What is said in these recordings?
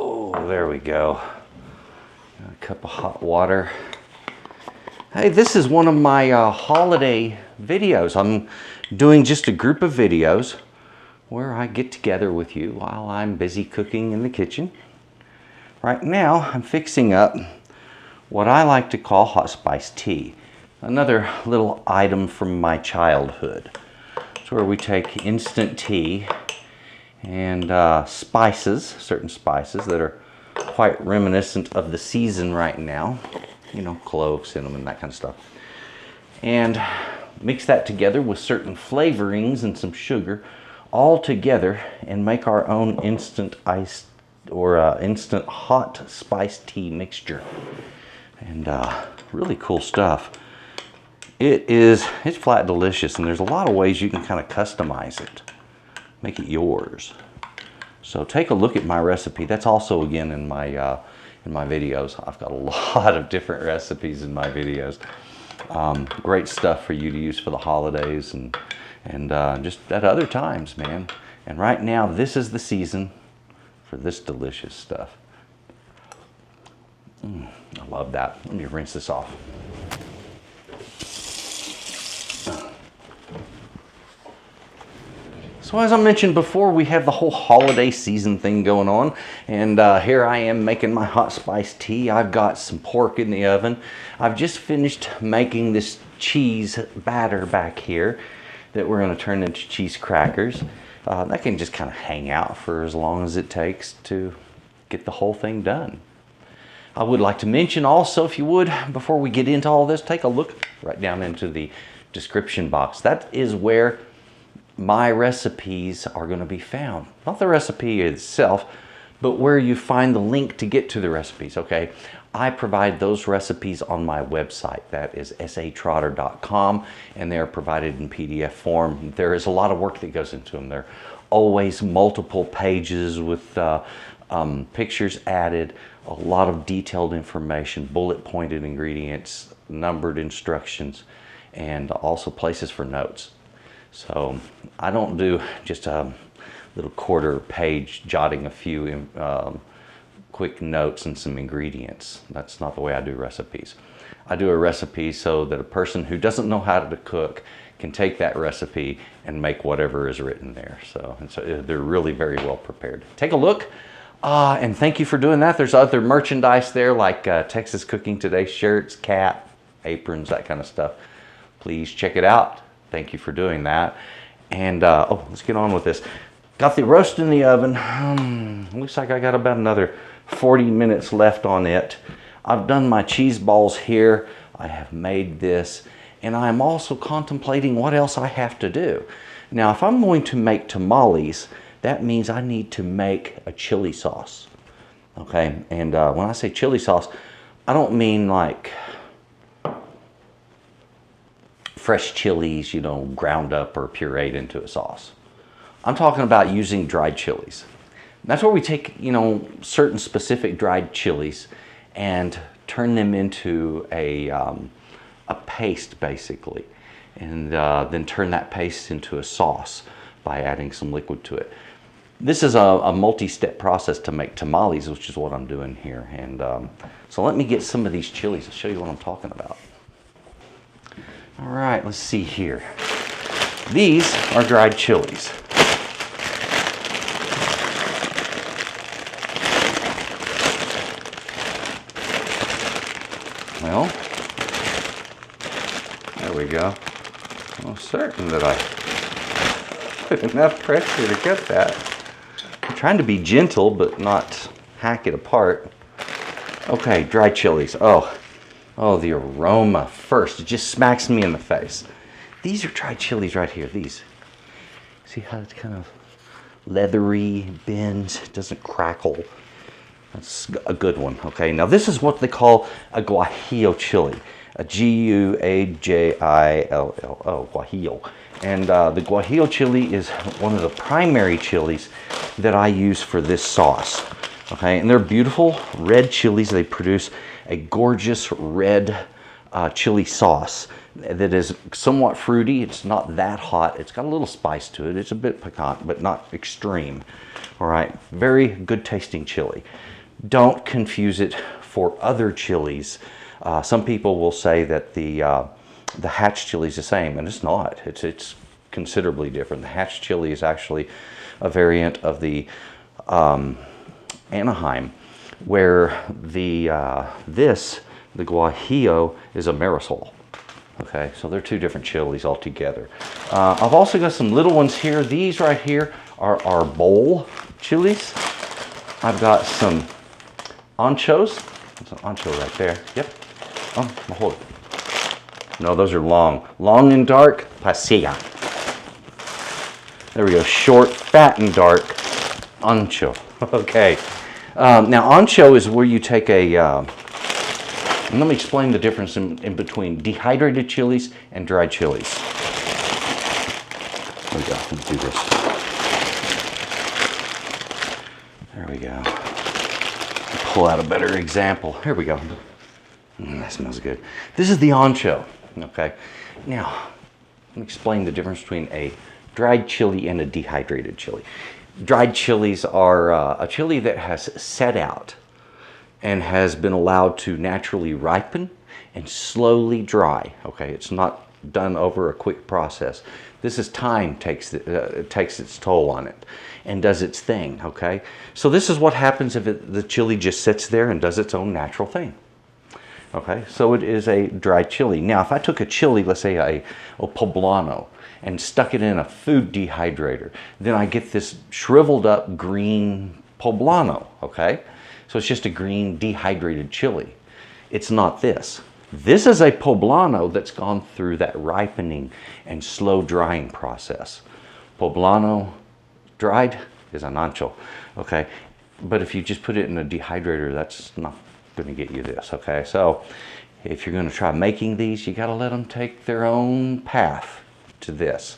Oh, there we go. A cup of hot water. Hey, this is one of my holiday videos. I'm doing just a group of videos where I get together with you while I'm busy cooking in the kitchen. Right now, I'm fixing up what I like to call hot spice tea. Another little item from my childhood. It's where we take instant tea and spices, certain spices that are quite reminiscent of the season right now. You know, cloves, cinnamon, that kind of stuff. And mix that together with certain flavorings and some sugar all together and make our own instant iced or instant hot spice tea mixture. And really cool stuff. It's flat delicious, and there's a lot of ways you can kind of customize it, make it yours. So take a look at my recipe. That's also again in my videos. I've got a lot of different recipes in my videos. Great stuff for you to use for the holidays and just at other times, man. And right now, this is the season for this delicious stuff. I love that. Let me rinse this off. So as I mentioned before, we have the whole holiday season thing going on, and here I am making my hot spice tea. I've got some pork in the oven. I've just finished making this cheese batter back here that we're going to turn into cheese crackers. That can just kind of hang out for as long as it takes to get the whole thing done. I would like to mention also, if you would, before we get into all this, take a look right down into the description box. That is where my recipes are going to be found. Not the recipe itself, but where you find the link to get to the recipes, okay? I provide those recipes on my website. That is S.A.Trotter.com, and they're provided in PDF form. There is a lot of work that goes into them. They're always multiple pages with pictures added, a lot of detailed information, bullet pointed ingredients, numbered instructions, and also places for notes. So I don't do just a little quarter page jotting a few quick notes and some ingredients. That's not the way I do recipes. I do a recipe so that a person who doesn't know how to cook can take that recipe and make whatever is written there. So they're really very well prepared. Take a look. And thank you for doing that. There's other merchandise there like Texas Cooking Today shirts, cap, aprons, that kind of stuff. Please check it out. Thank you for doing that. And let's get on with this. Got the roast in the oven. Looks like I got about another 40 minutes left on it. I've done my cheese balls here. I have made this. And I'm also contemplating what else I have to do. Now, if I'm going to make tamales, that means I need to make a chili sauce. Okay, and when I say chili sauce, I don't mean like fresh chilies, you know, ground up or pureed into a sauce. I'm talking about using dried chilies. That's where we take, you know, certain specific dried chilies and turn them into a paste, basically, and then turn that paste into a sauce by adding some liquid to it. This is a multi-step process to make tamales, which is what I'm doing here. And so let me get some of these chilies and show you what I'm talking about. All right, let's see here. These are dried chilies. Well, there we go. I'm certain that I put enough pressure to get that. I'm trying to be gentle, but not hack it apart. Okay, dried chilies. Oh, the aroma first, it just smacks me in the face. These are dried chilies right here, these. See how it's kind of leathery, bends, it doesn't crackle. That's a good one, okay? Now this is what they call a Guajillo chili, a G-U-A-J-I-L-L-O, Guajillo. And the Guajillo chili is one of the primary chilies that I use for this sauce, okay? And they're beautiful red chilies. They produce a gorgeous red chili sauce that is somewhat fruity. It's not that hot. It's got a little spice to it. It's a bit piquant, but not extreme. All right, very good tasting chili. Don't confuse it for other chilies. Some people will say that the hatch chili is the same, and it's not. It's considerably different. The hatch chili is actually a variant of the Anaheim, where the Guajillo is a Marisol. Okay, so they're two different chilies altogether. I've also got some little ones here. These right here are our bowl chilies. I've got some anchos. There's an ancho right there. Yep. Oh, hold it. No, those are long. Long and dark, pasilla. There we go. Short, fat, and dark, ancho. Okay. Now, ancho is where you take a... and let me explain the difference in between dehydrated chilies and dried chilies. There we go. Let me do this. There we go. Pull out a better example. Here we go. That smells good. This is the ancho. Okay. Now, let me explain the difference between a dried chili and a dehydrated chili. Dried chilies are a chili that has set out and has been allowed to naturally ripen and slowly dry. Okay, it's not done over a quick process. This is time takes its toll on it and does its thing. Okay, so this is what happens if the chili just sits there and does its own natural thing. Okay, so it is a dried chili. Now, if I took a chili, let's say a poblano, and stuck it in a food dehydrator, then I get this shriveled up green poblano. Okay. So it's just a green dehydrated chili. It's not this. This is a poblano that's gone through that ripening and slow drying process. Poblano dried is an ancho, okay? But if you just put it in a dehydrator, that's not gonna get you this, okay? So if you're gonna try making these, you gotta let them take their own path to this.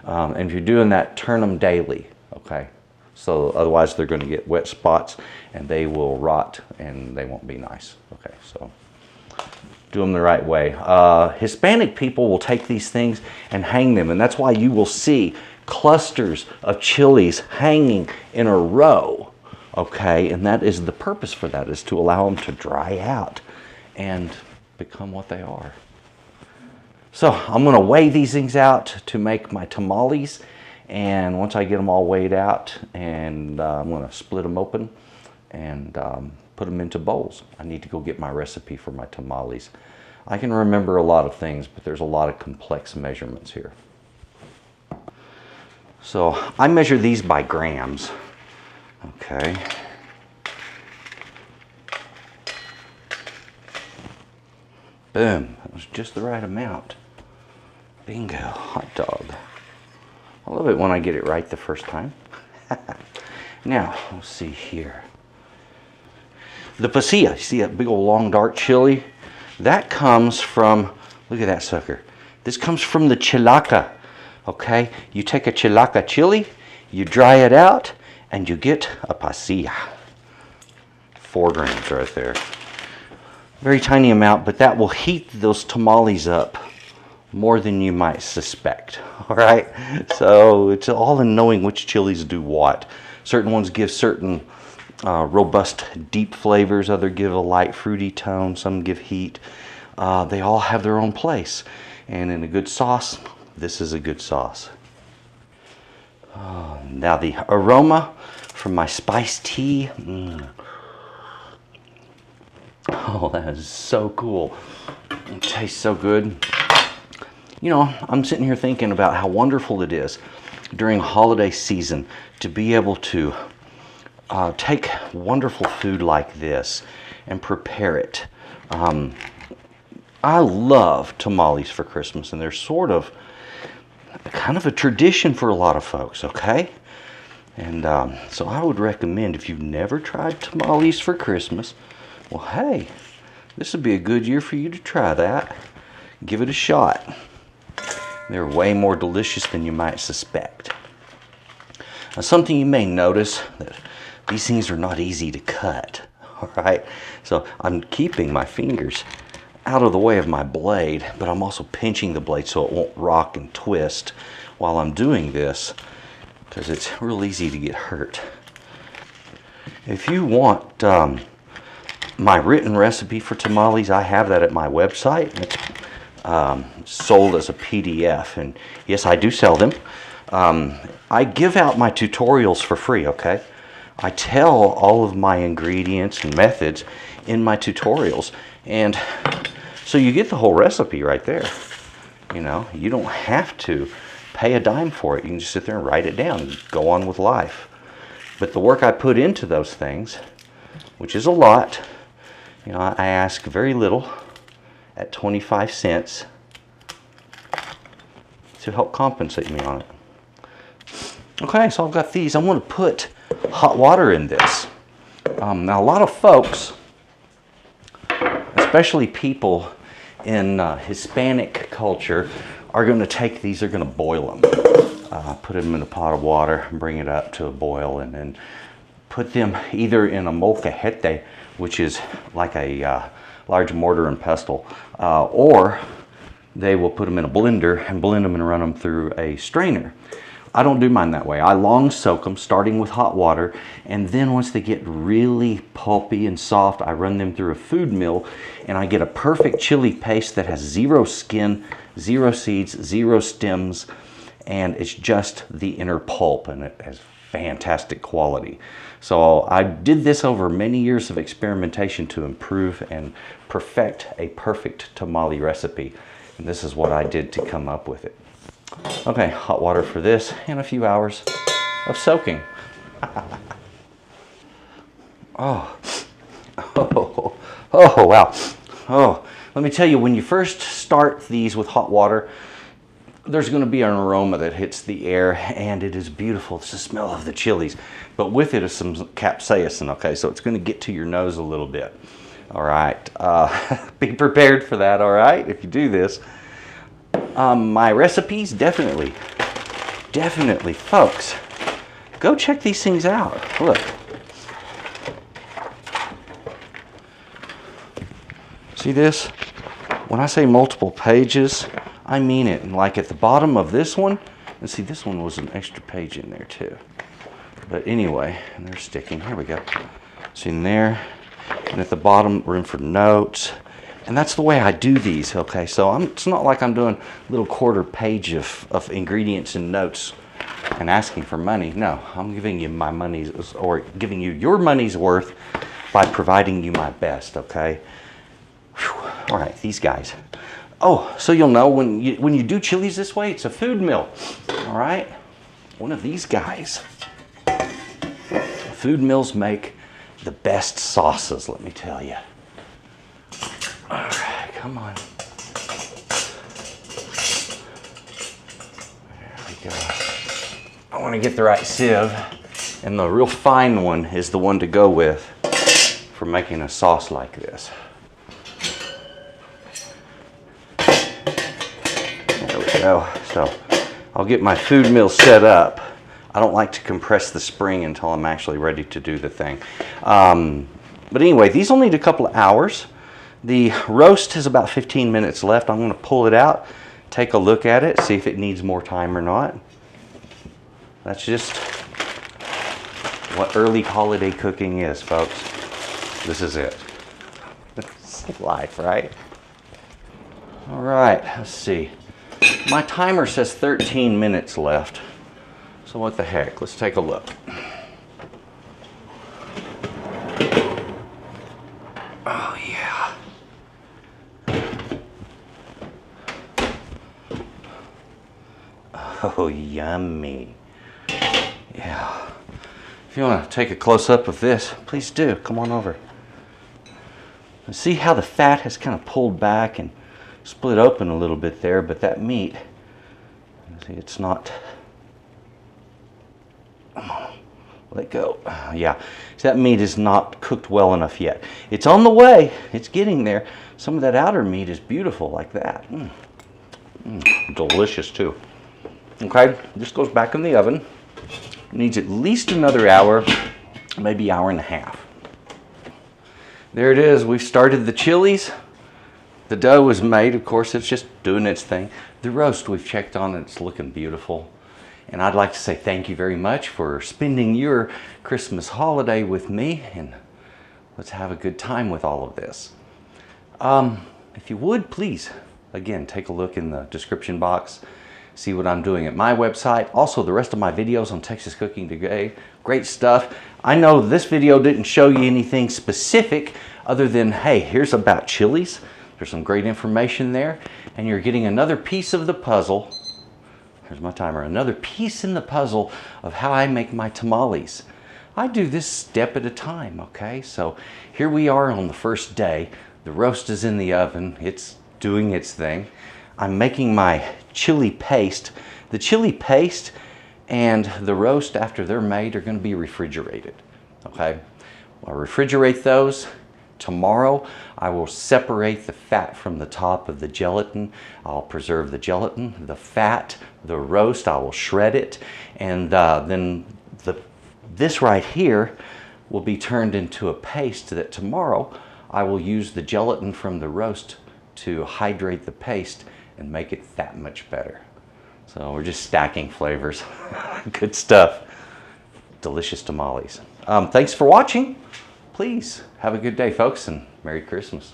And if you're doing that, turn them daily, okay? So otherwise they're going to get wet spots and they will rot and they won't be nice. Okay, so do them the right way. Hispanic people will take these things and hang them, and that's why you will see clusters of chilies hanging in a row. Okay, and that is the purpose for that, is to allow them to dry out and become what they are. So I'm going to weigh these things out to make my tamales. And once I get them all weighed out, and I'm going to split them open and put them into bowls. I need to go get my recipe for my tamales. I can remember a lot of things, but there's a lot of complex measurements here. So I measure these by grams. Okay. Boom. That was just the right amount. Bingo. Hot dog. I love it when I get it right the first time. Now, let's see here. The pasilla, you see that big old long dark chili? That comes from, look at that sucker. This comes from the chilaca, okay? You take a chilaca chili, you dry it out, and you get a pasilla. 4 grams right there. Very tiny amount, but that will heat those tamales up more than you might suspect. All right, so it's all in knowing which chilies do what. Certain ones give certain robust deep flavors, others give a light fruity tone, some give heat. They all have their own place, and in a good sauce, this is a good sauce. Now the aroma from my spiced tea. Oh, that is so cool. It tastes so good. You know, I'm sitting here thinking about how wonderful it is during holiday season to be able to take wonderful food like this and prepare it. I love tamales for Christmas, and they're sort of kind of a tradition for a lot of folks, okay? And so I would recommend, if you've never tried tamales for Christmas, well, hey, this would be a good year for you to try that. Give it a shot. They're way more delicious than you might suspect. Now, something you may notice, that these things are not easy to cut. All right, so I'm keeping my fingers out of the way of my blade, but I'm also pinching the blade so it won't rock and twist while I'm doing this, because it's real easy to get hurt. If you want my written recipe for tamales, I have that at my website. It's sold as a PDF, and yes, I do sell them. I give out my tutorials for free, okay? I tell all of my ingredients and methods in my tutorials, and so you get the whole recipe right there. You know, you don't have to pay a dime for it. You can just sit there and write it down and go on with life. But the work I put into those things, which is a lot, you know, I ask very little at 25 cents to help compensate me on it. Okay, so I've got these. I'm going to put hot water in this. Now, a lot of folks, especially people in Hispanic culture, are going to take these, they're going to boil them. Put them in a pot of water, bring it up to a boil, and then put them either in a molcajete, which is like a large mortar and pestle, or they will put them in a blender and blend them and run them through a strainer. I don't do mine that way. I long soak them, starting with hot water, and then once they get really pulpy and soft, I run them through a food mill, and I get a perfect chili paste that has zero skin, zero seeds, zero stems, and it's just the inner pulp, and it has fantastic quality. So I did this over many years of experimentation to improve and perfect a perfect tamale recipe, and this is what I did to come up with it. Okay, hot water for this, and a few hours of soaking. Oh, wow. Oh, let me tell you, when you first start these with hot water, there's going to be an aroma that hits the air, and it is beautiful. It's the smell of the chilies, but with it is some capsaicin, okay? So it's going to get to your nose a little bit. All right, be prepared for that, all right, if you do this. My recipes, definitely, folks, go check these things out. Look. See this? When I say multiple pages, I mean it. And like at the bottom of this one, and see, this one was an extra page in there too. But anyway, and they're sticking. Here we go. See in there, and at the bottom, room for notes. And that's the way I do these, okay? So it's not like I'm doing a little quarter page of ingredients and notes and asking for money. No, I'm giving you my money's, or giving you your money's worth by providing you my best, okay? Whew. All right, these guys. Oh, so you'll know when you do chilies this way, it's a food mill, all right? One of these guys. Food mills make the best sauces, let me tell you. All right, come on. There we go. I want to get the right sieve, and the real fine one is the one to go with for making a sauce like this. There we go. So I'll get my food mill set up. I don't like to compress the spring until I'm actually ready to do the thing. But anyway, these will need a couple of hours. The roast has about 15 minutes left. I'm going to pull it out, take a look at it, see if it needs more time or not. That's just what early holiday cooking is, folks. This is it. It's life, right? All right, let's see. My timer says 13 minutes left. So what the heck? Let's take a look. Oh, yeah. Oh, yummy. Yeah. If you want to take a close-up of this, please do. Come on over. And see how the fat has kind of pulled back and split open a little bit there, but that meat, see, it's not... Let go. Yeah, so that meat is not cooked well enough yet. It's on the way. It's getting there. Some of that outer meat is beautiful like that. Delicious too. Okay, this goes back in the oven. It needs at least another hour, maybe hour and a half. There it is. We've started the chilies. The dough is made, of course, it's just doing its thing. The roast we've checked on, it's looking beautiful. And I'd like to say thank you very much for spending your Christmas holiday with me, and let's have a good time with all of this. If you would, please, again, take a look in the description box, see what I'm doing at my website. Also, the rest of my videos on Texas Cooking Today, great stuff. I know this video didn't show you anything specific other than, hey, here's about chilies. There's some great information there, and you're getting another piece of the puzzle. Here's my timer. Another piece in the puzzle of how I make my tamales. I do this step at a time, okay? So here we are on the first day. The roast is in the oven. It's doing its thing. I'm making my chili paste. The chili paste and the roast, after they're made, are going to be refrigerated, okay? I'll refrigerate those. Tomorrow, I will separate the fat from the top of the gelatin. I'll preserve the gelatin, the fat, the roast, I will shred it, and then this right here will be turned into a paste that tomorrow I will use the gelatin from the roast to hydrate the paste and make it that much better. So we're just stacking flavors. Good stuff. Delicious tamales. Thanks for watching. Please have a good day, folks, and Merry Christmas.